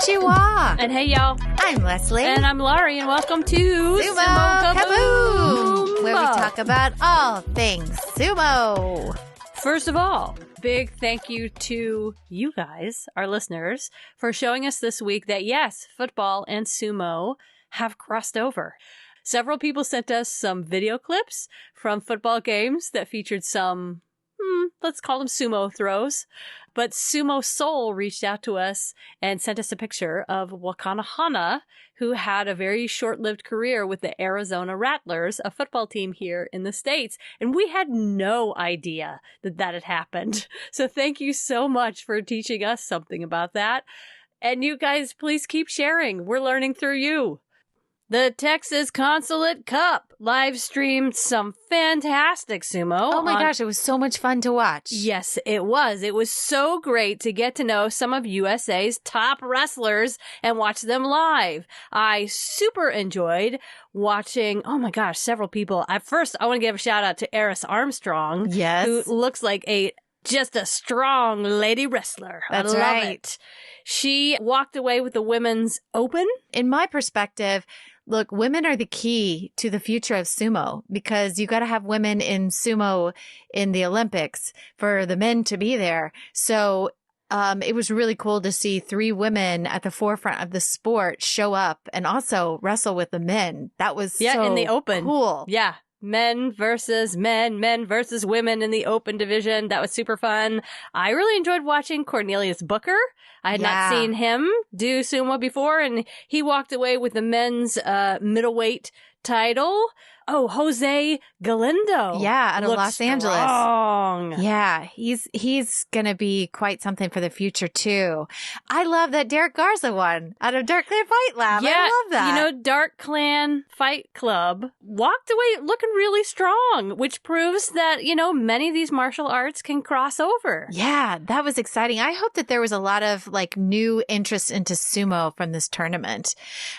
Konnichiwa. And hey, y'all. I'm Leslie. And I'm Laurie, and welcome to Sumo Kaboom, where we Kaboom. talk about all things sumo. First of all, big thank you to you guys, our listeners, for showing us this week that yes, football and sumo have crossed over. Several people sent us some video clips from football games that featured some, let's call them sumo throws. But Sumo Soul reached out to us and sent us a picture of Wakanahana, who had a very short-lived career with the Arizona Rattlers, a football team here in the States. And we had no idea that that had happened. So thank you so much for teaching us something about that. And you guys, please keep sharing. We're learning through you. The Texas Consulate Cup live streamed some fantastic sumo. Oh my gosh, it was so much fun to watch. Yes, it was. It was so great to get to know some of USA's top wrestlers and watch them live. I super enjoyed watching, oh my gosh, several people. At first, I want to give a shout out to Eris Armstrong. Yes. Who looks like just a strong lady wrestler. That's I love right. it. She walked away with the Women's Open. In my perspective, look, women are the key to the future of sumo because you got to have women in sumo in the Olympics for the men to be there. So it was really cool to see 3 women at the forefront of the sport show up and also wrestle with the men. That was so in the open. Cool. Yeah. Men versus men, men versus women in the open division. That was super fun. I really enjoyed watching Cornelius Booker. I had not seen him do sumo before, and he walked away with the men's middleweight title. Oh, Jose Galindo. Yeah, out of looked Los Angeles. Strong. Yeah, he's going to be quite something for the future, too. I love that Derek Garza won out of Dark Clan Fight Lab. Yeah, I love that. You know, Dark Clan Fight Club walked away looking really strong, which proves that, you know, many of these martial arts can cross over. Yeah, that was exciting. I hope that there was a lot of like new interest into sumo from this tournament.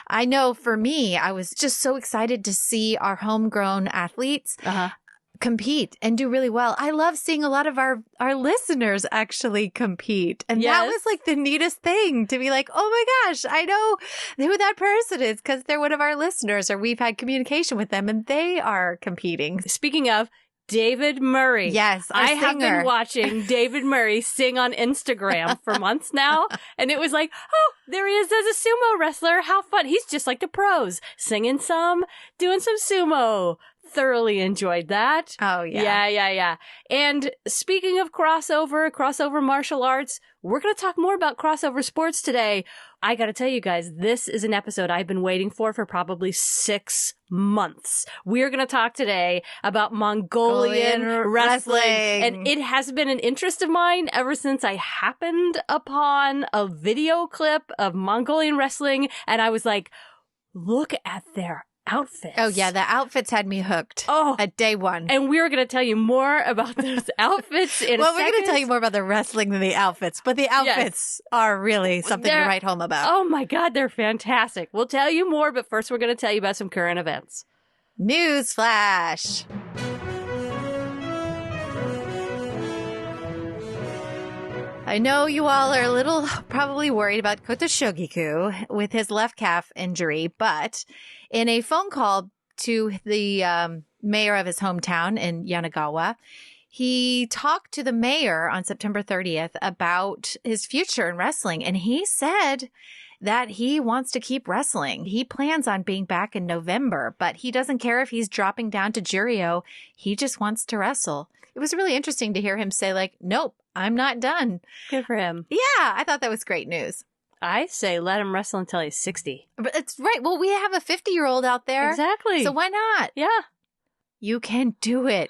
I know for me, I was just so excited to see our homegrown athletes compete and do really well. I love seeing a lot of our listeners actually compete. And that was like the neatest thing to be like, oh my gosh, I know who that person is because they're one of our listeners or we've had communication with them and they are competing. Speaking of David Murray. Yes, our singer. have been watching David Murray sing on Instagram for months now. And it was like, oh, there he is as a sumo wrestler. How fun. He's just like the pros, singing some, doing some sumo. Thoroughly enjoyed that. Oh, yeah. Yeah. And speaking of crossover martial arts, we're going to talk more about crossover sports today. I got to tell you guys, this is an episode I've been waiting for probably 6 months. We're going to talk today about Mongolian wrestling. And it has been an interest of mine ever since I happened upon a video clip of Mongolian wrestling. And I was like, look at their outfits. Oh, yeah. The outfits had me hooked at day one. And we're going to tell you more about those outfits in a second. Well, we're going to tell you more about the wrestling than the outfits, but the outfits are really something to write home about. Oh, my God. They're fantastic. We'll tell you more, but first we're going to tell you about some current events. News flash. I know you all are a little probably worried about Kota Shogiku with his left calf injury, but in a phone call to the mayor of his hometown in Yanagawa, he talked to the mayor on September 30th about his future in wrestling, and he said that he wants to keep wrestling. He plans on being back in November, but he doesn't care if he's dropping down to Juryo. He just wants to wrestle. It was really interesting to hear him say, like, nope, I'm not done. Good for him. Yeah, I thought that was great news. I say let him wrestle until he's 60. But it's right. Well, we have a 50-year-old out there. Exactly. So why not? Yeah. You can do it.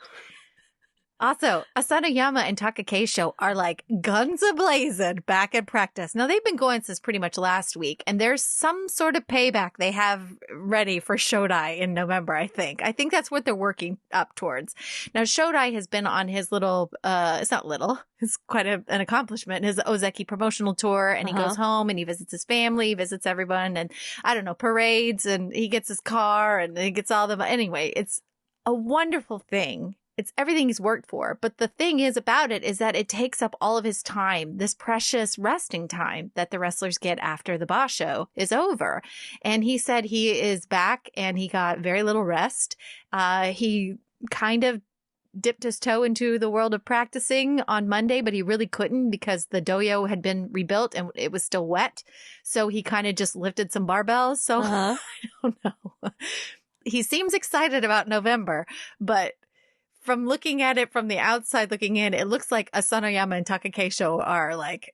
Also, Asanoyama and Takakeisho are like guns a-blazing back in practice. Now, they've been going since pretty much last week, and there's some sort of payback they have ready for Shodai in November, I think. I think that's what they're working up towards. Now, Shodai has been on his little, it's not little, it's quite an accomplishment, his Ozeki promotional tour, and he goes home and he visits his family, visits everyone, and I don't know, parades, and he gets his car, and he gets all the, anyway, it's a wonderful thing. It's everything he's worked for. But the thing is about it is that it takes up all of his time, this precious resting time that the wrestlers get after the basho is over. And he said he is back and he got very little rest. He kind of dipped his toe into the world of practicing on Monday, but he really couldn't because the dojo had been rebuilt and it was still wet. So he kind of just lifted some barbells. So I don't know. He seems excited about November, but from looking at it from the outside looking in, it looks like Asanoyama and Takakeisho are like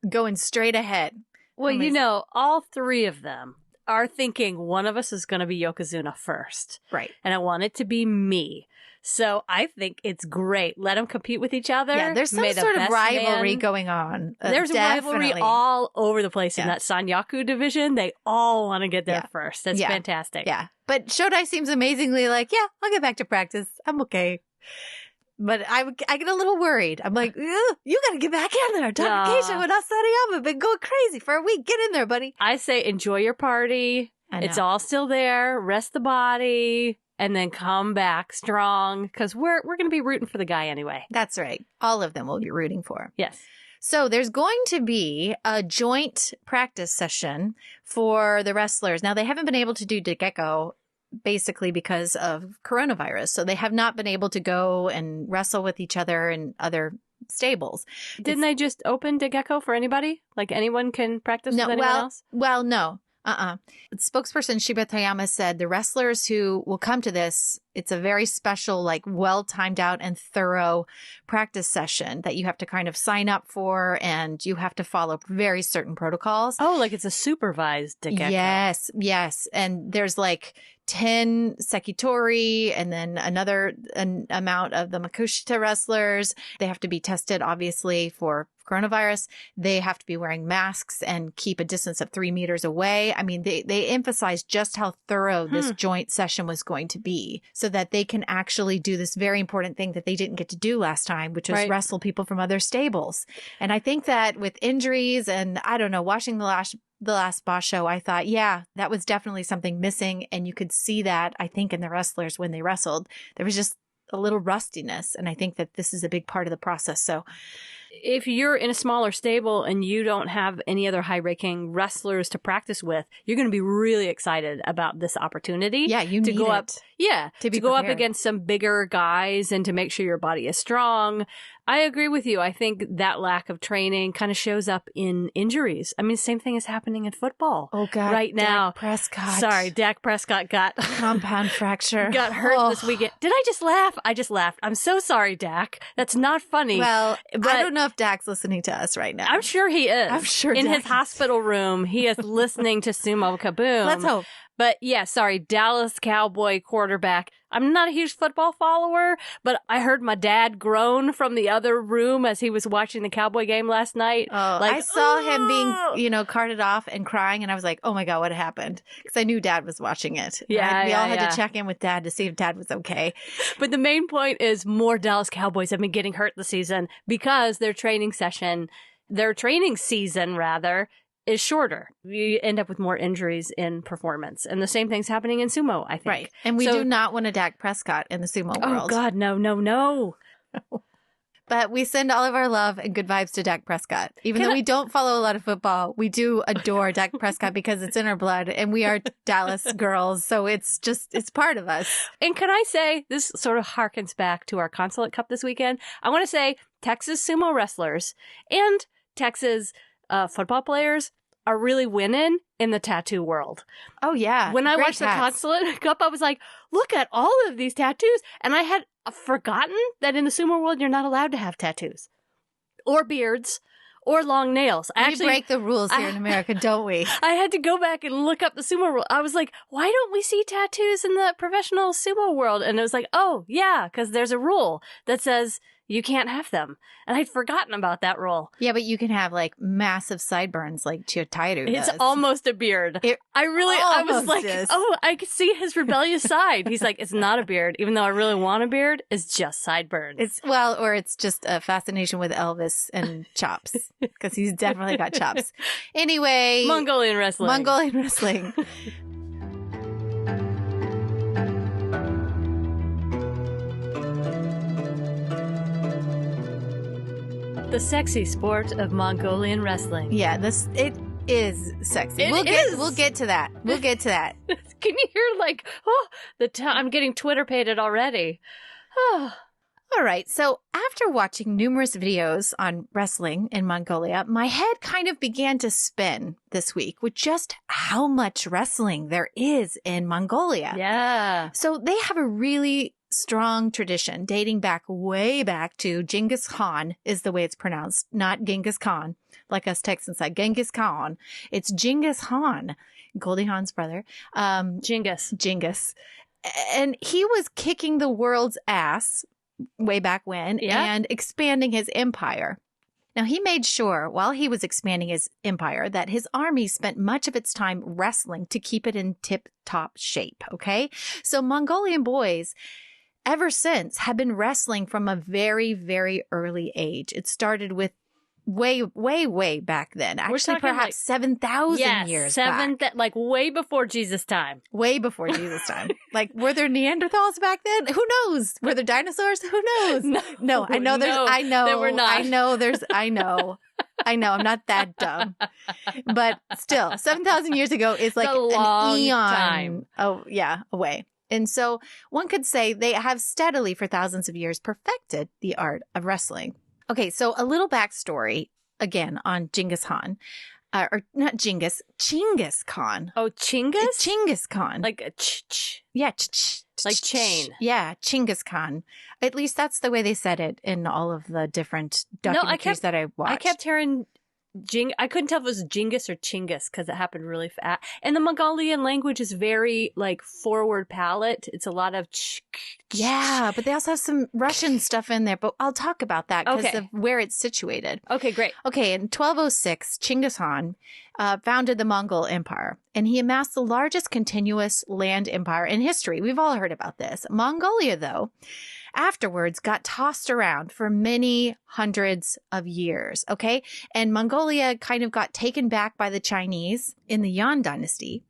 going straight ahead. Well, you know, all three of them are thinking one of us is going to be Yokozuna first. Right. And I want it to be me. So I think it's great. Let them compete with each other. Yeah, there's some sort of rivalry going on. There's rivalry all over the place in that Sanyaku division. They all want to get there first. That's fantastic. Yeah. But Shodai seems amazingly like, yeah, I'll get back to practice. I'm okay. But I get a little worried. I'm like, you got to get back in there. Takakeisho and Asanoyama have been going crazy for a week. Get in there, buddy. I say enjoy your party. It's all still there. Rest the body. And then come back strong because we're going to be rooting for the guy anyway. That's right. All of them will be rooting for. Yes. So there's going to be a joint practice session for the wrestlers. Now, they haven't been able to do Degekko basically because of coronavirus. So they have not been able to go and wrestle with each other in other stables. Didn't they just open Degekko for anybody? Like anyone can practice with anyone else? Well, no. Spokesperson Shiba Toyama said the wrestlers who will come to this, it's a very special, like well timed out and thorough practice session that you have to kind of sign up for and you have to follow very certain protocols. Oh, like it's a supervised Degekko. Yes. And there's like 10 Sekitori and then an amount of the Makushita wrestlers. They have to be tested, obviously, for coronavirus. They have to be wearing masks and keep a distance of 3 meters away. I mean, they emphasized just how thorough this joint session was going to be so that they can actually do this very important thing that they didn't get to do last time, which was wrestle people from other stables. And I think that with injuries and, I don't know, watching the last basho, I thought, yeah, that was definitely something missing. And you could see that, I think, in the wrestlers when they wrestled. There was just a little rustiness. And I think that this is a big part of the process. So if you're in a smaller stable and you don't have any other high-ranking wrestlers to practice with, you're going to be really excited about this opportunity. Yeah, you need to go up. Yeah, to go up against some bigger guys and to make sure your body is strong. I agree with you. I think that lack of training kind of shows up in injuries. I mean, same thing is happening in football. Oh, God. Right now. Dak Prescott got compound fracture. Got hurt this weekend. Did I just laugh? I just laughed. I'm so sorry, Dak. That's not funny. Well, but I don't know if Dak's listening to us right now. I'm sure he is. I'm sure in Dak his hospital room, he is listening to Sumo Kaboom. Let's hope. But yeah, sorry, Dallas Cowboy quarterback. I'm not a huge football follower, but I heard my dad groan from the other room as he was watching the Cowboy game last night. Oh, like, I saw him being, carted off and crying, and I was like, oh my God, what happened? Because I knew Dad was watching it. We all had to check in with Dad to see if Dad was okay. But the main point is more Dallas Cowboys have been getting hurt this season because their training season, is shorter. You end up with more injuries in performance. And the same thing's happening in sumo, I think. Right. And we do not want a Dak Prescott in the sumo world. Oh, God, no. But we send all of our love and good vibes to Dak Prescott. Even though we don't follow a lot of football, we do adore Dak Prescott because it's in our blood and we are Dallas girls. So it's part of us. And can I say, this sort of harkens back to our Consulate Cup this weekend. I want to say Texas sumo wrestlers and Texas football players are really winning in the tattoo world. Oh, yeah. When I watched the Consulate Cup, I was like, look at all of these tattoos. And I had forgotten that in the sumo world, you're not allowed to have tattoos or beards or long nails. We break the rules here in America, don't we? I had to go back and look up the sumo world. I was like, why don't we see tattoos in the professional sumo world? And it was like, oh, yeah, because there's a rule that says you can't have them. And I'd forgotten about that rule. Yeah, but you can have like massive sideburns like Chiyotairu does. It's almost a beard. I was like, I could see his rebellious side. He's like, it's not a beard. Even though I really want a beard, it's just sideburns. Or it's just a fascination with Elvis and chops. Because he's definitely got chops. Anyway. Mongolian Wrestling. the sexy sport of Mongolian wrestling. Yeah, it is sexy. It We'll is. get to that. We'll get to that. Can you hear I'm getting Twitter pated already. Oh. All right. So after watching numerous videos on wrestling in Mongolia, my head kind of began to spin this week with just how much wrestling there is in Mongolia. Yeah. So they have a really strong tradition dating way back to Genghis Khan is the way it's pronounced, not Genghis Khan, like us Texans say, Genghis Khan. It's Genghis Khan, Goldie Hawn's brother. Genghis. And he was kicking the world's ass way back when and expanding his empire. Now, he made sure while he was expanding his empire that his army spent much of its time wrestling to keep it in tip-top shape, okay? So Mongolian boys, ever since, have been wrestling from a very, very early age. It started with way back then. Actually, perhaps 7,000 years back. Like way before Jesus' time. Way before Jesus' time. Like, were there Neanderthals back then? Who knows? Were there dinosaurs? Who knows? No, I know there were not. I know. I'm not that dumb. But still, 7,000 years ago is like a long an eon. time. Oh, yeah, away. And so one could say they have steadily for thousands of years perfected the art of wrestling. Okay, so a little backstory again on Genghis Khan. Or not Genghis Khan. Oh, Chinggis? Genghis Khan. Like a ch. Yeah. Like chain. Yeah, Genghis Khan. At least that's the way they said it in all of the different documentaries that I watched. I kept hearing I couldn't tell if it was Genghis or Chinggis because it happened really fast. And the Mongolian language is very like forward palate. It's a lot of yeah, but they also have some Russian stuff in there. But I'll talk about that because of where it's situated. Okay, great. Okay, in 1206, Genghis Khan founded the Mongol Empire, and he amassed the largest continuous land empire in history. We've all heard about this. Mongolia, though, afterwards got tossed around for many hundreds of years, okay? And Mongolia kind of got taken back by the Chinese in the Yuan dynasty.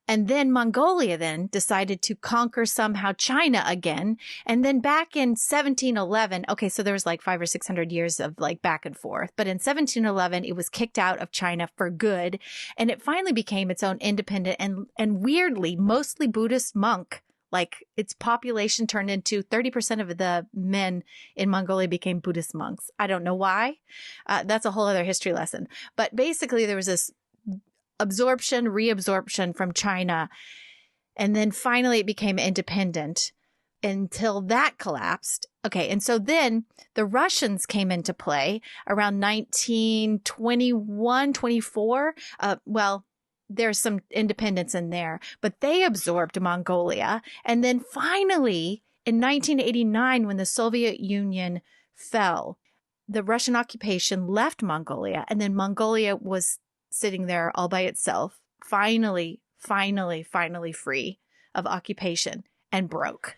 And then Mongolia then decided to conquer somehow China again. And then back in 1711, okay, so there was like 500 or 600 years of like back and forth. But in 1711, it was kicked out of China for good. And it finally became its own independent and weirdly, mostly Buddhist monk. Like its population turned into 30% of the men in Mongolia became Buddhist monks. I don't know why. That's a whole other history lesson. But basically there was this reabsorption from China. And then finally it became independent until that collapsed. Okay. And so then the Russians came into play around 1921, 24. There's some independence in there, but they absorbed Mongolia. And then finally, in 1989, when the Soviet Union fell, the Russian occupation left Mongolia, and then Mongolia was sitting there all by itself, finally free of occupation and broke.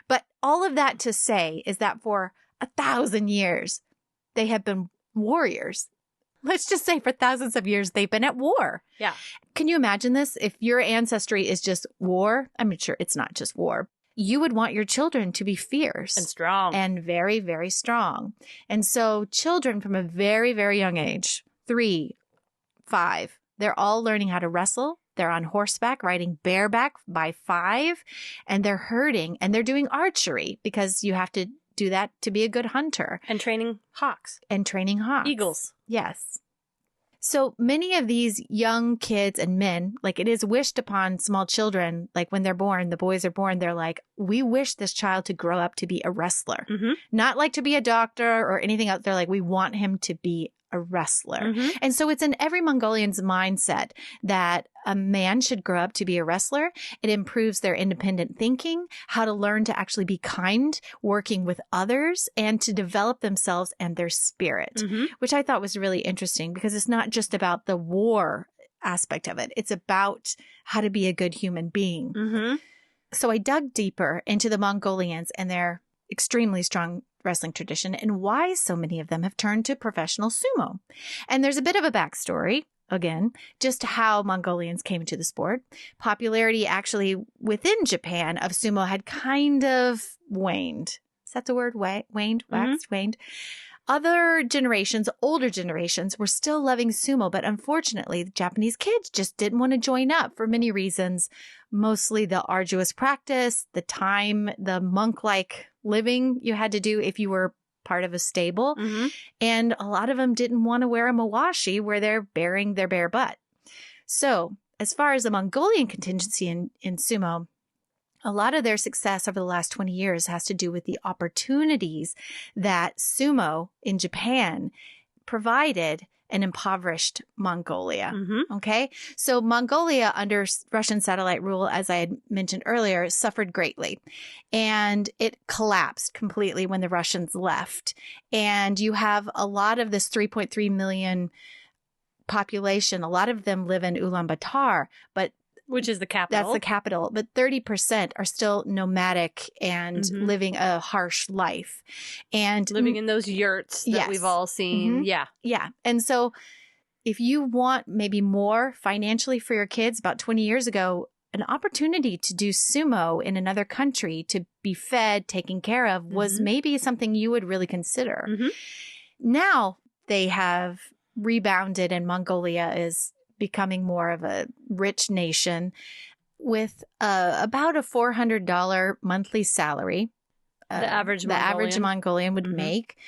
But all of that to say is that for 1,000 years, they have been warriors. Let's just say for thousands of years, they've been at war. Yeah. Can you imagine this? If your ancestry is just war, I'm sure it's not just war. You would want your children to be fierce. And strong. And very, very strong. And so children from a very, very young age, 3, 5, they're all learning how to wrestle. They're on horseback, riding bareback by 5, and they're herding, and they're doing archery because you have to do that to be a good hunter. And training hawks. Eagles. Yes. So many of these young kids and men, like it is wished upon small children, like when they're born, the boys are born, they're like, we wish this child to grow up to be a wrestler. Mm-hmm. Not like to be a doctor or anything else. They're like, we want him to be a wrestler. Mm-hmm. And so it's in every Mongolian's mindset that a man should grow up to be a wrestler. It improves their independent thinking, how to learn to actually be kind, working with others, and to develop themselves and their spirit, mm-hmm. which I thought was really interesting because it's not just about the war aspect of it. It's about how to be a good human being. Mm-hmm. So I dug deeper into the Mongolians and their extremely strong wrestling tradition and why so many of them have turned to professional sumo. And there's a bit of a backstory, again, just how Mongolians came into the sport. Popularity actually within Japan of sumo had kind of waned. Is that the word? Waxed, waned? Other generations, older generations, were still loving sumo, but unfortunately, the Japanese kids just didn't want to join up for many reasons. Mostly the arduous practice, the time, the monk-like living you had to do if you were part of a stable. Mm-hmm. And a lot of them didn't want to wear a mawashi where they're bearing their bare butt. So as far as the Mongolian contingency in sumo, a lot of their success over the last 20 years has to do with the opportunities that sumo in Japan provided an impoverished Mongolia. Mm-hmm. Okay. So Mongolia under Russian satellite rule, as I had mentioned earlier, suffered greatly, and it collapsed completely when the Russians left. And you have a lot of this 3.3 million population. A lot of them live in Ulaanbaatar, but which is the capital. that's the capital. But 30% are still nomadic and Mm-hmm. living a harsh life. And living in those yurts that Yes. we've all seen. Mhm. Yeah. yeah. And so if you want maybe more financially for your kids, about 20 years ago, an opportunity to do sumo in another country to be fed, taken care of was Mhm. maybe something you would really consider. Mhm. Now they have rebounded and Mongolia is becoming more of a rich nation with about a $400 monthly salary. The average Mongolian would Mhm. make.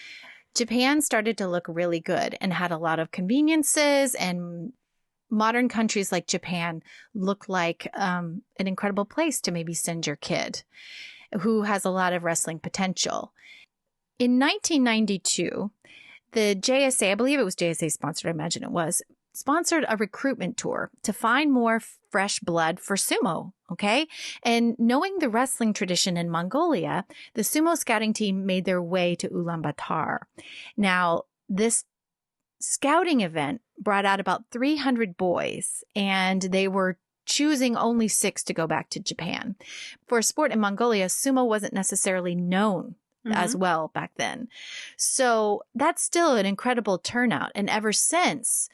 Japan started to look really good and had a lot of conveniences, and modern countries like Japan look like an incredible place to maybe send your kid who has a lot of wrestling potential. In 1992, the JSA, I believe it was JSA sponsored, I imagine it was, sponsored a recruitment tour to find more fresh blood for sumo. Okay. And knowing the wrestling tradition in Mongolia, the sumo scouting team made their way to Ulaanbaatar. Now, this scouting event brought out about 300 boys, and they were choosing only 6 to go back to Japan. For a sport in Mongolia, sumo wasn't necessarily known as well back then. So that's still an incredible turnout. And ever since,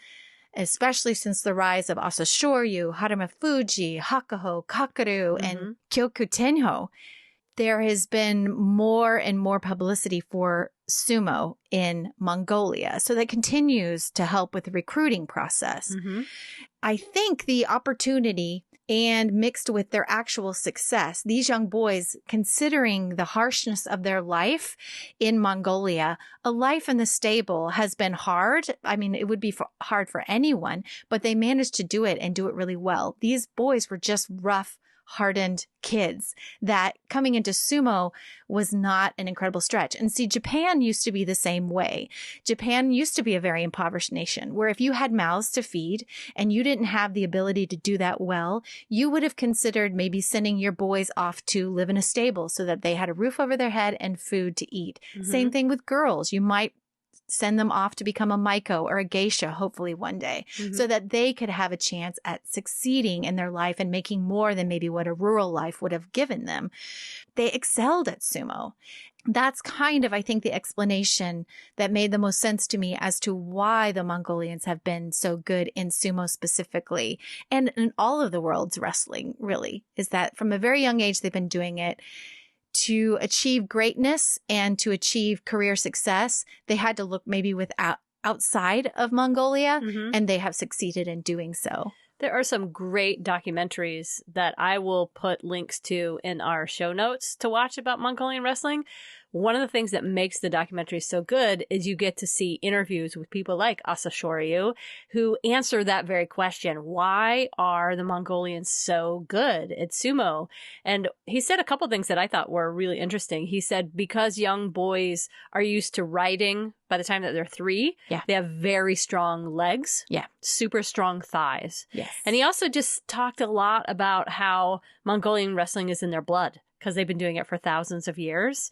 especially since the rise of Asashoryu, Haramafuji, Hakuho, Kakaru, and Kyokutenho, there has been more and more publicity for sumo in Mongolia. So that continues to help with the recruiting process. Mm-hmm. I think the opportunity and mixed with their actual success, these young boys, considering the harshness of their life in Mongolia, a life in the stable has been hard. I mean, it would be hard for anyone, but they managed to do it and do it really well. These boys were just rough, hardened kids that coming into sumo was not an incredible stretch. And see, Japan used to be the same way. Japan used to be a very impoverished nation where if you had mouths to feed and you didn't have the ability to do that well, you would have considered maybe sending your boys off to live in a stable so that they had a roof over their head and food to eat. Mm-hmm. Same thing with girls. You might send them off to become a maiko or a geisha, hopefully one day, so that they could have a chance at succeeding in their life and making more than maybe what a rural life would have given them. They excelled at sumo. That's kind of, I think, the explanation that made the most sense to me as to why the Mongolians have been so good in sumo specifically, and in all of the world's wrestling, really, is that from a very young age, they've been doing it. To achieve greatness and to achieve career success, they had to look maybe outside of Mongolia, and they have succeeded in doing so. There are some great documentaries that I will put links to in our show notes to watch about Mongolian wrestling. One of the things that makes the documentary so good is you get to see interviews with people like Asashoryu who answer that very question. Why are the Mongolians so good at sumo? And he said a couple things that I thought were really interesting. He said because young boys are used to riding by the time that they're 3, they have very strong legs, super strong thighs. Yes. And he also just talked a lot about how Mongolian wrestling is in their blood because they've been doing it for thousands of years.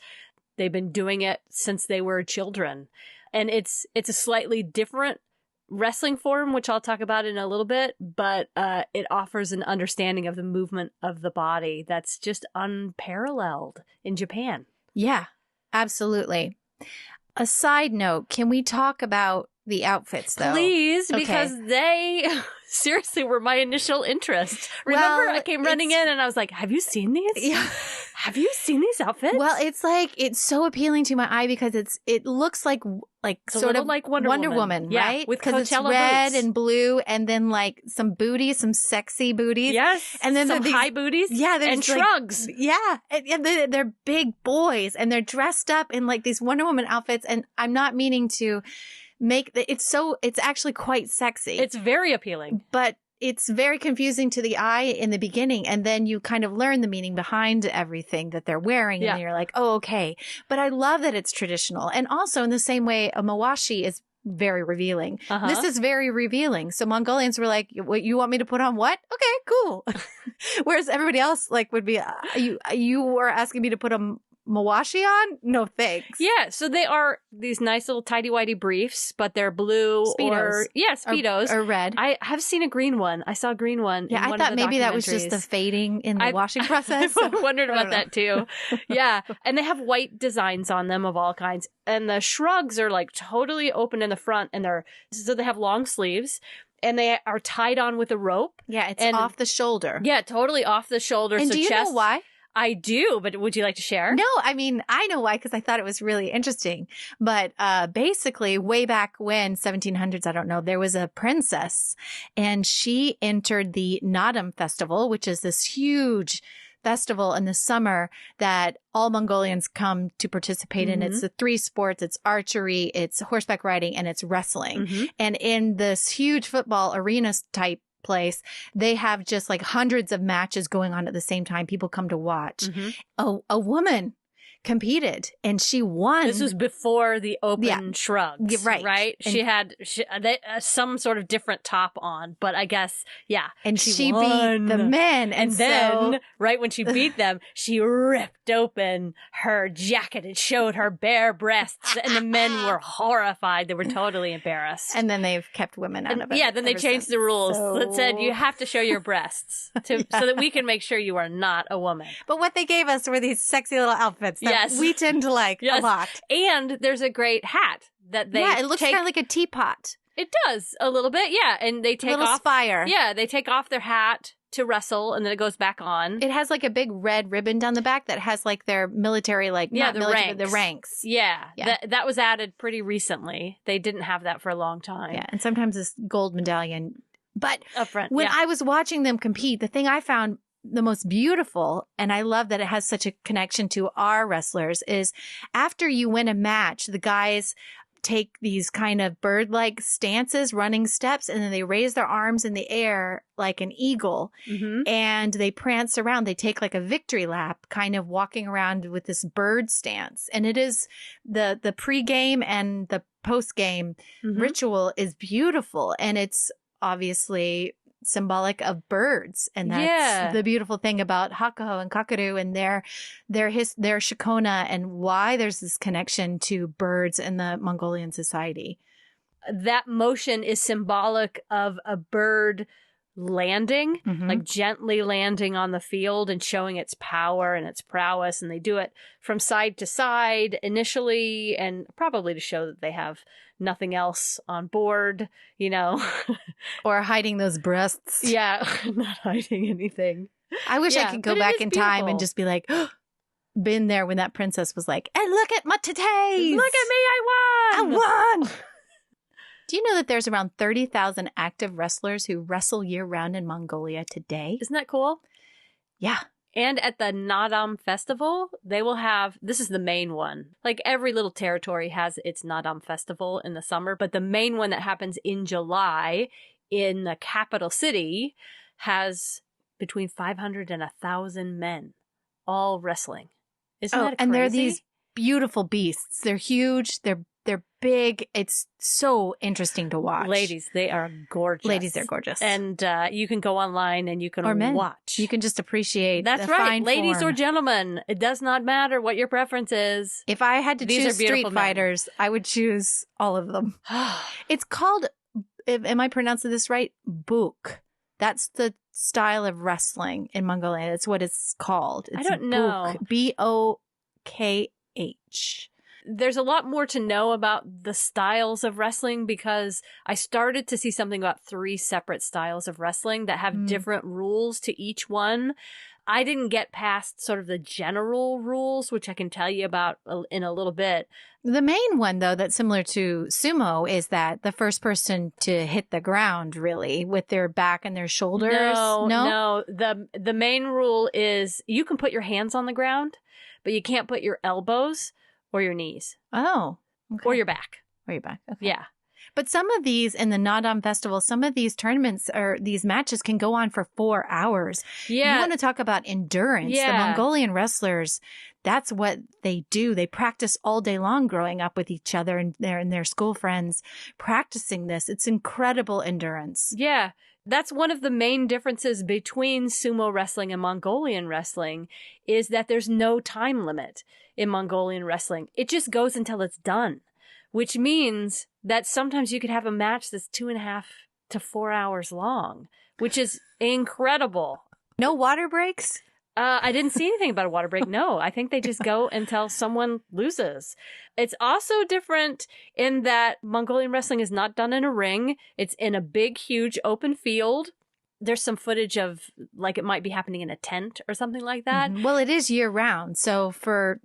They've been doing it since they were children. And it's a slightly different wrestling form, which I'll talk about in a little bit, but it offers an understanding of the movement of the body that's just unparalleled in Japan. Yeah, absolutely. A side note, can we talk about the outfits, though? Please, because they seriously were my initial interest. Remember, I came running in and I was like, have you seen these? Yeah. Have you seen these outfits? Well, it's so appealing to my eye because it looks like It's a sort little of like Wonder Woman. Yeah, right? with Because it's Coachella red boots. and blue, and then like some booties, some sexy booties. Yes. And then some these, high booties. Yeah, and shrugs. Yeah, and they're big boys, and they're dressed up in like these Wonder Woman outfits. And I'm not meaning to make it's actually quite sexy. It's very appealing, but it's very confusing to the eye in the beginning, and then you kind of learn the meaning behind everything that they're wearing, and you're like, oh, okay. But I love that it's traditional. And also in the same way, a mawashi is very revealing. This is very revealing. So Mongolians were like, what, you want me to put on what? Okay, cool. Whereas everybody else like would be, you were asking me to put a mawashi on? No thanks. Yeah, so they are these nice little tighty-whitey briefs, but they're blue Speedos. Speedos. Or red. I have seen a green one. I saw a green one. Yeah, in I one thought of the maybe that was just the documentaries. fading in the washing process. I wondered about that too. Yeah, and they have white designs on them of all kinds. And the shrugs are like totally open in the front, and they have long sleeves. And they are tied on with a rope. Yeah, it's off the shoulder. Yeah, totally off the shoulder. And so do you know why? I do, but would you like to share? No, I mean, I know why, because I thought it was really interesting. But basically, way back when, 1700s, I don't know, there was a princess, and she entered the Nadam Festival, which is this huge festival in the summer that all Mongolians come to participate in. It's the three sports. It's archery, it's horseback riding, and it's wrestling. And in this huge football arena type place, they have just like hundreds of matches going on at the same time. People come to watch. A woman competed and she won. This was before the open shrugs, right? And she had some sort of different top on, but I guess, and she won. beat the men. And then, right when she beat them, she ripped open her jacket and showed her bare breasts, and the men were horrified. They were totally embarrassed. And then they've kept women out of it. Yeah, then they changed the rules that said you have to show your breasts so that we can make sure you are not a woman. But what they gave us were these sexy little outfits that we tend to like a lot. And there's a great hat that they it looks kind of like a teapot. It does a little bit, and they take a little off spire. Yeah, they take off their hat to wrestle, and then it goes back on. It has like a big red ribbon down the back that has like their military, the ranks. Yeah. That was added pretty recently. They didn't have that for a long time. Yeah, and sometimes this gold medallion. But up front, when I was watching them compete, the thing I found the most beautiful, and I love that it has such a connection to our wrestlers, is after you win a match, the guys take these kind of bird-like stances, running steps, and then they raise their arms in the air like an eagle, and they prance around. They take like a victory lap, kind of walking around with this bird stance. And it is the pre-game and the post-game ritual is beautiful, and it's obviously symbolic of birds, and that's the beautiful thing about Hakaho and Kakaru and their Shikona, and why there's this connection to birds in the Mongolian society. That motion is symbolic of a bird landing, like gently landing on the field and showing its power and its prowess. And they do it from side to side initially, and probably to show that they have nothing else on board, or hiding those breasts. Yeah, not hiding anything. I wish I could go back in time and just be like, been there when that princess was like, and look at my titties. Look at me, I won. Do you know that there's around 30,000 active wrestlers who wrestle year-round in Mongolia today? Isn't that cool? Yeah. And at the Nadam Festival, they will have, this is the main one. Like every little territory has its Nadam Festival in the summer, but the main one that happens in July in the capital city has between 500 and 1,000 men all wrestling. Isn't that crazy? And they're these beautiful beasts. They're huge. They're big. It's so interesting to watch. Ladies, they are gorgeous. Ladies, they're gorgeous. And you can go online and you can watch. You can just appreciate That's the right. fine Ladies form. or gentlemen, it does not matter what your preference is. If I had to These choose are beautiful Street men. Fighters, I would choose all of them. It's called, am I pronouncing this right? Buk. That's the style of wrestling in Mongolia. That's what it's called. It's I don't know. Buk. B-O-K-H. there's a lot more to know about the styles of wrestling because I started to see something about 3 separate styles of wrestling that have different rules to each one. I didn't get past sort of the general rules, which I can tell you about in a little bit. The main one, though, that's similar to sumo is that the first person to hit the ground, really, with their back and their shoulders. No. The main rule is you can put your hands on the ground, but you can't put your elbows or your knees. Oh. Okay. Or your back. Or your back. Okay. Yeah. But some of these in the Nadam Festival, some of these tournaments or these matches can go on for 4 hours. Yeah. You want to talk about endurance. Yeah. The Mongolian wrestlers, that's what they do. They practice all day long growing up with each other and their school friends practicing this. It's incredible endurance. Yeah. That's one of the main differences between sumo wrestling and Mongolian wrestling is that there's no time limit in Mongolian wrestling. It just goes until it's done, which means that sometimes you could have a match that's 2.5 to 4 hours long, which is incredible. No water breaks? I didn't see anything about a water break. No, I think they just go until someone loses. It's also different in that Mongolian wrestling is not done in a ring. It's in a big, huge open field. There's some footage of like it might be happening in a tent or something like that. Mm-hmm. Well, it is year round. So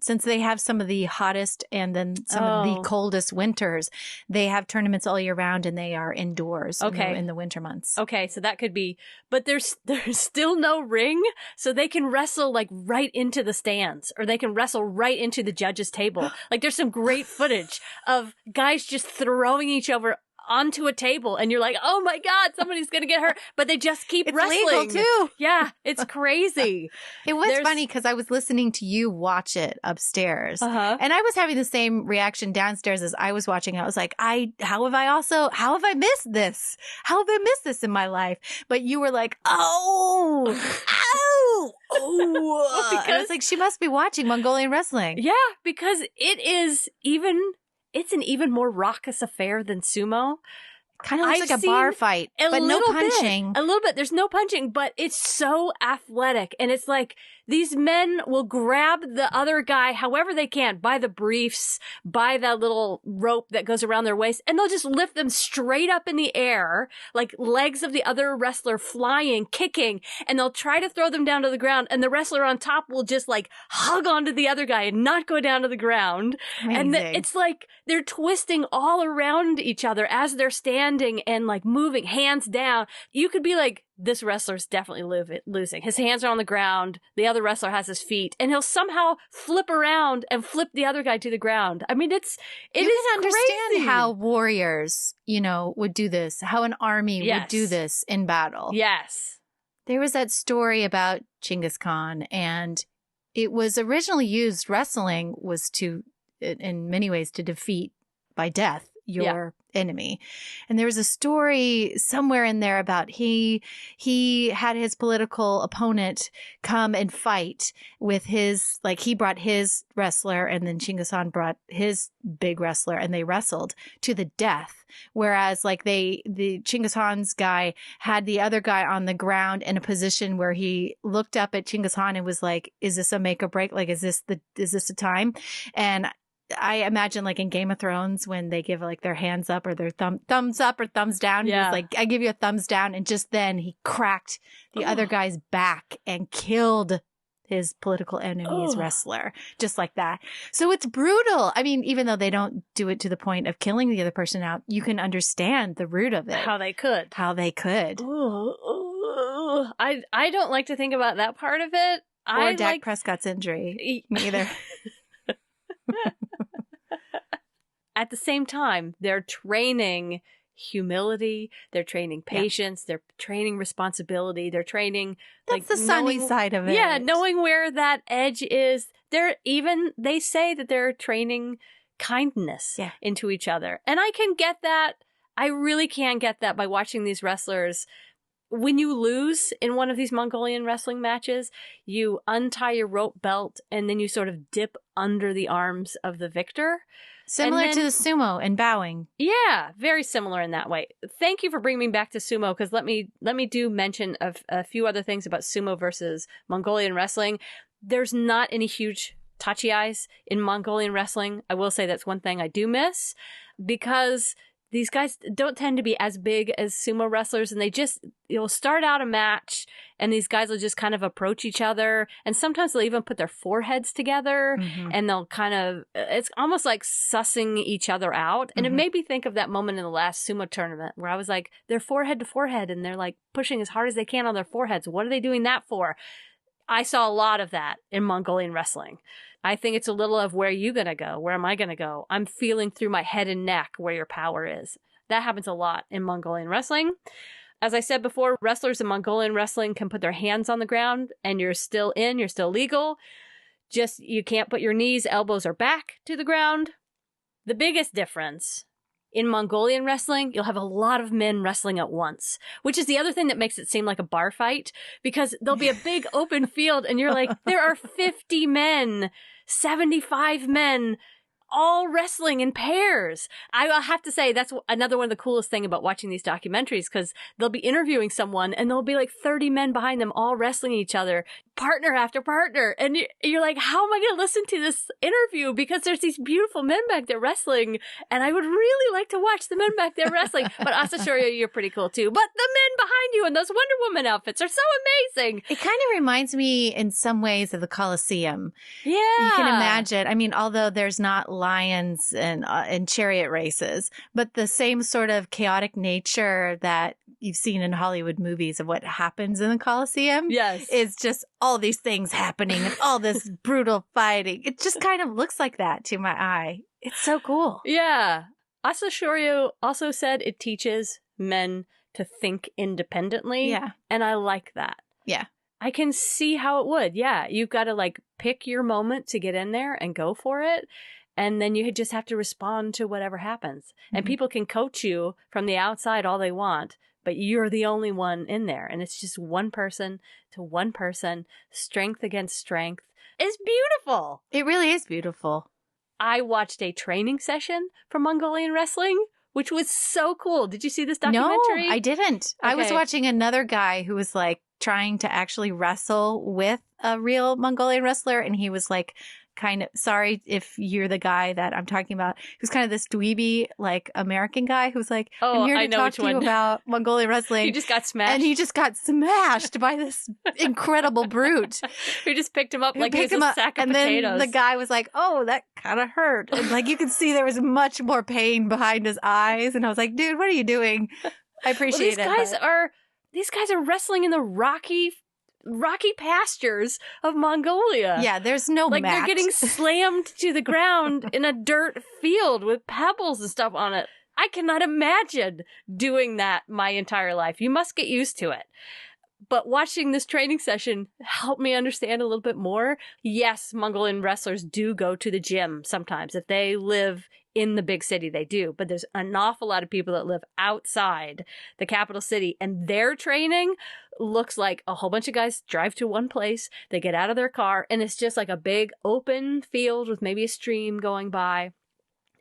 since they have some of the hottest and then some of the coldest winters, they have tournaments all year round and they are indoors in the winter months. Okay, so that could be, but there's still no ring, so they can wrestle like right into the stands or they can wrestle right into the judges' table. Like there's some great footage of guys just throwing each other onto a table and you're like, oh my God, somebody's going to get hurt. But they just keep wrestling. It's legal too. Yeah, it's crazy. It was funny because I was listening to you watch it upstairs and I was having the same reaction downstairs as I was watching. I was like, how have I missed this? How have I missed this in my life? But you were like, oh, because I was like, she must be watching Mongolian wrestling. Yeah, because it's an even more raucous affair than sumo. Kind of looks like a bar fight, but no punching. A little bit. There's no punching, but it's so athletic. And it's like these men will grab the other guy however they can, by the briefs, by that little rope that goes around their waist, and they'll just lift them straight up in the air, like legs of the other wrestler flying, kicking, and they'll try to throw them down to the ground, and the wrestler on top will just like hug onto the other guy and not go down to the ground. Amazing. And it's like they're twisting all around each other as they're standing and like moving, hands down. You could be like, this wrestler's definitely losing. His hands are on the ground. The other wrestler has his feet, and he'll somehow flip around and flip the other guy to the ground. I mean, you can understand how warriors, would do this, how an army would do this in battle. Yes. There was that story about Genghis Khan, and it was originally used, wrestling was in many ways to defeat by death your enemy. And there was a story somewhere in there about he had his political opponent come and fight with his, like he brought his wrestler and then Genghis Khan brought his big wrestler and they wrestled to the death. Whereas like the Genghis Khan's guy had the other guy on the ground in a position where he looked up at Genghis Khan and was like, is this a make or break? Like, is this the time? And I imagine like in Game of Thrones when they give like their hands up or their thumbs up or thumbs down. Yeah. He was like, I give you a thumbs down. And just then he cracked the other guy's back and killed his political enemy's wrestler. Just like that. So it's brutal. I mean, even though they don't do it to the point of killing the other person out, you can understand the root of it. How they could. Ooh. I don't like to think about that part of it. Or Dak Prescott's injury. Me either. At the same time, they're training humility, they're training patience, they're training responsibility, they're training that's the sunny side of it. Yeah, knowing where that edge is. They say that they're training kindness into each other. And I can get that. I really can get that by watching these wrestlers. When you lose in one of these Mongolian wrestling matches, you untie your rope belt and then you sort of dip under the arms of the victor. Similar to the sumo and bowing. Yeah, very similar in that way. Thank you for bringing me back to sumo, because let me do mention of a few other things about sumo versus Mongolian wrestling. There's not any huge tachiais in Mongolian wrestling. I will say that's one thing I do miss, because these guys don't tend to be as big as sumo wrestlers, and you'll start out a match and these guys will just kind of approach each other, and sometimes they'll even put their foreheads together, and they'll kind of, it's almost like sussing each other out. And it made me think of that moment in the last sumo tournament where I was like, they're forehead to forehead and they're like pushing as hard as they can on their foreheads. What are they doing that for? I saw a lot of that in Mongolian wrestling. I think it's a little of, where are you going to go? Where am I going to go? I'm feeling through my head and neck where your power is. That happens a lot in Mongolian wrestling. As I said before, wrestlers in Mongolian wrestling can put their hands on the ground and you're still legal. Just, you can't put your knees, elbows, or back to the ground. The biggest difference in Mongolian wrestling, you'll have a lot of men wrestling at once, which is the other thing that makes it seem like a bar fight, because there'll be a big open field and you're like, there are 50 men, 75 men, all wrestling in pairs. I will have to say that's another one of the coolest thing about watching these documentaries, because they'll be interviewing someone and there'll be like 30 men behind them all wrestling each other, partner after partner. And you're like, how am I going to listen to this interview? Because there's these beautiful men back there wrestling, and I would really like to watch the men back there wrestling. But Asashoryu, you're pretty cool too. But the men behind you in those Wonder Woman outfits are so amazing. It kind of reminds me in some ways of the Colosseum. Yeah. You can imagine. I mean, although there's not lions and chariot races, but the same sort of chaotic nature that you've seen in Hollywood movies of what happens in the Colosseum. Yes. Is just all these things happening and all this brutal fighting. It just kind of looks like that to my eye. It's so cool. Yeah. Asashoryu also said it teaches men to think independently. Yeah. And I like that. Yeah. I can see how it would. Yeah. You've got to like pick your moment to get in there and go for it. And then you just have to respond to whatever happens. And people can coach you from the outside all they want, but you're the only one in there. And it's just one person to one person, strength against strength. It's beautiful. It really is beautiful. I watched a training session for Mongolian wrestling, which was so cool. Did you see this documentary? No, I didn't. Okay. I was watching another guy who was like trying to actually wrestle with a real Mongolian wrestler. And he was like, kind of, sorry if you're the guy that I'm talking about, who's kind of this dweeby, like American guy who's like, I'm here to talk to you about Mongolian wrestling. He just got smashed. And he just got smashed by this incredible brute. Who just picked him up like he was a sack of potatoes. Then the guy was like, oh, that kind of hurt. And like you could see there was much more pain behind his eyes. And I was like, dude, what are you doing? I appreciate These guys are wrestling in the rocky pastures of Mongolia. Yeah, there's no mat. They're getting slammed to the ground in a dirt field with pebbles and stuff on it. I cannot imagine doing that my entire life. You must get used to it. But watching this training session helped me understand a little bit more. Yes, Mongolian wrestlers do go to the gym sometimes. If they live in the big city, they do. But there's an awful lot of people that live outside the capital city, and their training looks like a whole bunch of guys drive to one place, they get out of their car, and it's just like a big open field with maybe a stream going by,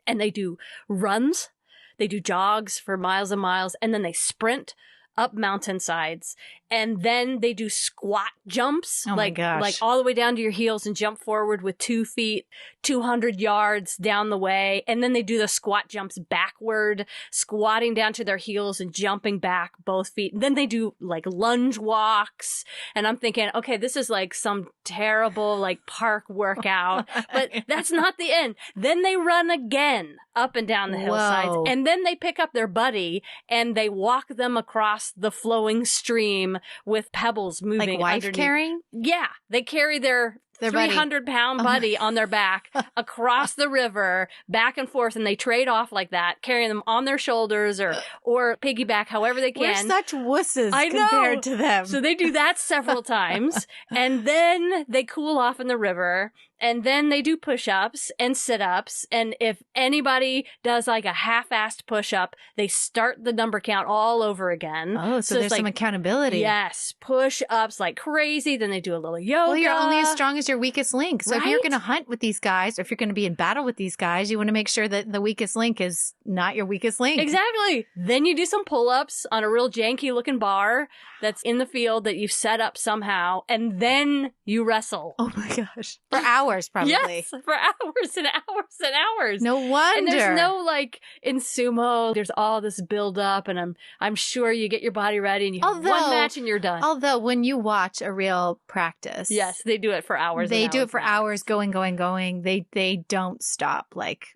and they do runs, they do jogs for miles and miles, and then they sprint up mountainsides, and then they do squat jumps, like all the way down to your heels and jump forward with 2 feet, 200 yards down the way. And then they do the squat jumps backward, squatting down to their heels and jumping back both feet. And then they do like lunge walks. And I'm thinking, okay, this is like some terrible like park workout, but that's not the end. Then they run again up and down the hillsides. Whoa. And then they pick up their buddy and they walk them across the flowing stream with pebbles moving. Like wife underneath. carrying? Yeah. They carry their 300-pound buddy on their back across the river, back and forth, and they trade off like that, carrying them on their shoulders or piggyback however they can. We're such wusses compared to them. So they do that several times, and then they cool off in the river, and then they do push-ups and sit-ups, and if anybody does like a half-assed push-up, they start the number count all over again. Oh, so there's like, some accountability. Yes, push-ups like crazy, then they do a little yoga. Well, you're only as strong as your weakest link. So if you're going to hunt with these guys, or if you're going to be in battle with these guys, you want to make sure that the weakest link is not your weakest link. Exactly. Then you do some pull-ups on a real janky-looking bar that's in the field that you've set up somehow, and then you wrestle. Oh my gosh. For hours. hours, probably. Yes, for hours and hours and hours. No wonder. And there's no, like, in sumo, there's all this build up, and I'm sure you get your body ready and you have one match and you're done. Although when you watch a real practice. Yes, they do it for hours. They and do hours it for and hours. hours, going. They don't stop like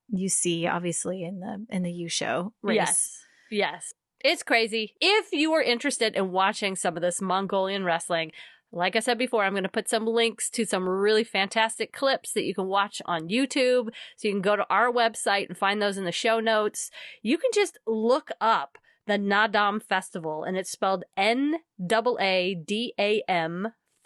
you see, obviously, in the U show race. Yes. It's crazy. If you are interested in watching some of this Mongolian wrestling, like I said before, I'm going to put some links to some really fantastic clips that you can watch on YouTube. So you can go to our website and find those in the show notes. You can just look up the Naadam Festival, and it's spelled Naadam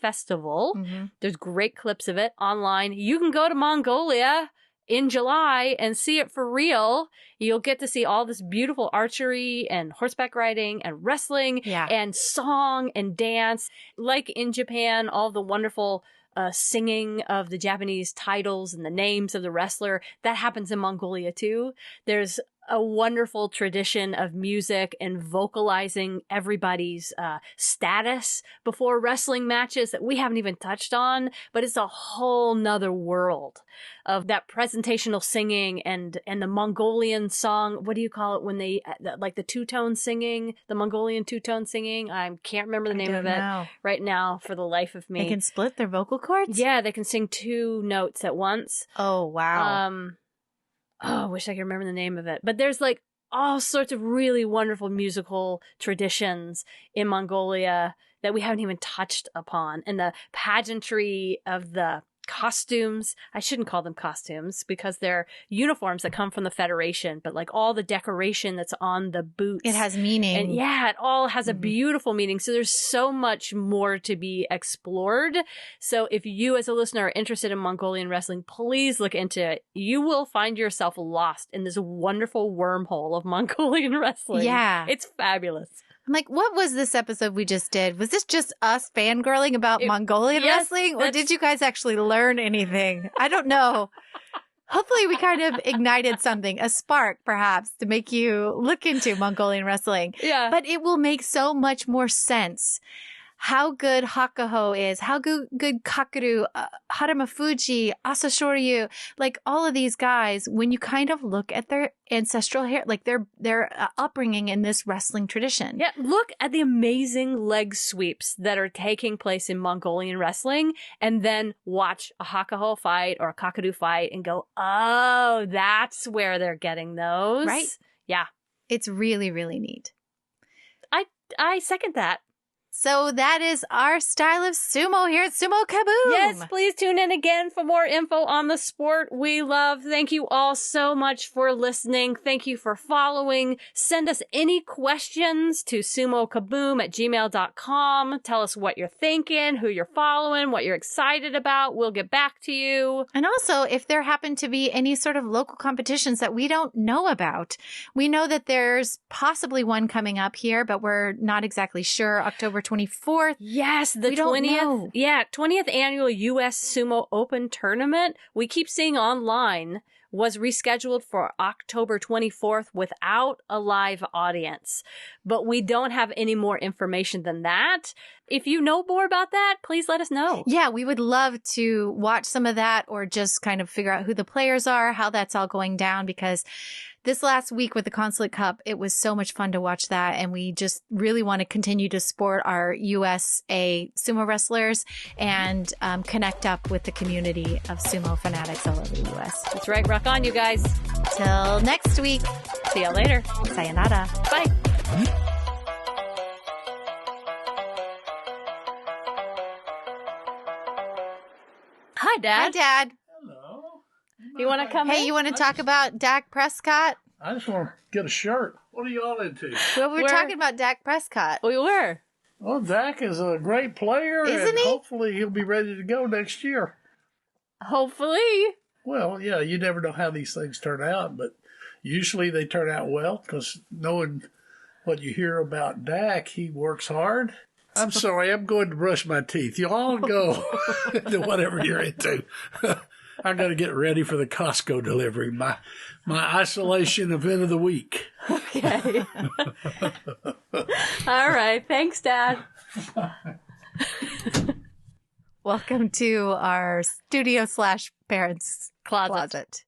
Festival. Mm-hmm. There's great clips of it online. You can go to Mongolia in July and see it for real. You'll get to see all this beautiful archery and horseback riding and wrestling and song and dance. Like in Japan, all the wonderful singing of the Japanese titles and the names of the wrestler. That happens in Mongolia too. There's a wonderful tradition of music and vocalizing everybody's status before wrestling matches that we haven't even touched on, but it's a whole nother world of that presentational singing and the Mongolian song. What do you call it when they, like the two-tone singing, the Mongolian two-tone singing? I can't remember the name of it right now for the life of me. They can split their vocal cords? Yeah, they can sing two notes at once. Oh, wow. I wish I could remember the name of it. But there's like all sorts of really wonderful musical traditions in Mongolia that we haven't even touched upon. And the pageantry of the costumes, I shouldn't call them costumes because they're uniforms that come from the Federation, but like all the decoration that's on the boots. It has meaning. And yeah, it all has a beautiful meaning. So there's so much more to be explored. So if you as a listener are interested in Mongolian wrestling, please look into it. You will find yourself lost in this wonderful wormhole of Mongolian wrestling. Yeah. It's fabulous. I'm like, what was this episode we just did? Was this just us fangirling about Mongolian wrestling? Or did you guys actually learn anything? I don't know. Hopefully we kind of ignited something, a spark perhaps, to make you look into Mongolian wrestling. Yeah. But it will make so much more sense how good Hakuho is, how good Kakuru, Haramafuji, Asashoryu, like all of these guys, when you kind of look at their ancestral hair, like their upbringing in this wrestling tradition. Yeah, look at the amazing leg sweeps that are taking place in Mongolian wrestling, and then watch a Hakuho fight or a Kakadu fight and go, oh, that's where they're getting those. Right? Yeah. It's really, really neat. I second that. So that is our style of sumo here at Sumo Kaboom. Yes, please tune in again for more info on the sport we love. Thank you all so much for listening. Thank you for following. Send us any questions to sumokaboom@gmail.com. Tell us what you're thinking, who you're following, what you're excited about. We'll get back to you. And also, if there happen to be any sort of local competitions that we don't know about, we know that there's possibly one coming up here, but we're not exactly sure. October 24th. Yes, the We don't 20th. know. Yeah, 20th annual U.S. Sumo Open tournament. We keep seeing online was rescheduled for October 24th without a live audience. But we don't have any more information than that. If you know more about that, please let us know. Yeah, we would love to watch some of that or just kind of figure out who the players are, how that's all going down, because this last week with the Consulate Cup, it was so much fun to watch that. And we just really want to continue to support our USA sumo wrestlers and connect up with the community of sumo fanatics all over the U.S. That's right. Rock on, you guys. Till next week. See you later. Sayonara. Bye. Hi, Dad. Hi, Dad. Hello. You want to come in? Hey, you want to talk about Dak Prescott? I just want to get a shirt. What are you all into? Well, we're We're- talking about Dak Prescott. We were. Well, Dak is a great player, Isn't and he? hopefully he'll be ready to go next year. Hopefully. Well, yeah, you never know how these things turn out, but usually they turn out well because knowing what you hear about Dak, he works hard. I'm sorry, I'm going to brush my teeth. You all go into whatever you're into. I'm going to get ready for the Costco delivery, my isolation event of the week. Okay. All right. Thanks, Dad. Welcome to our studio / parents' Closet. closet.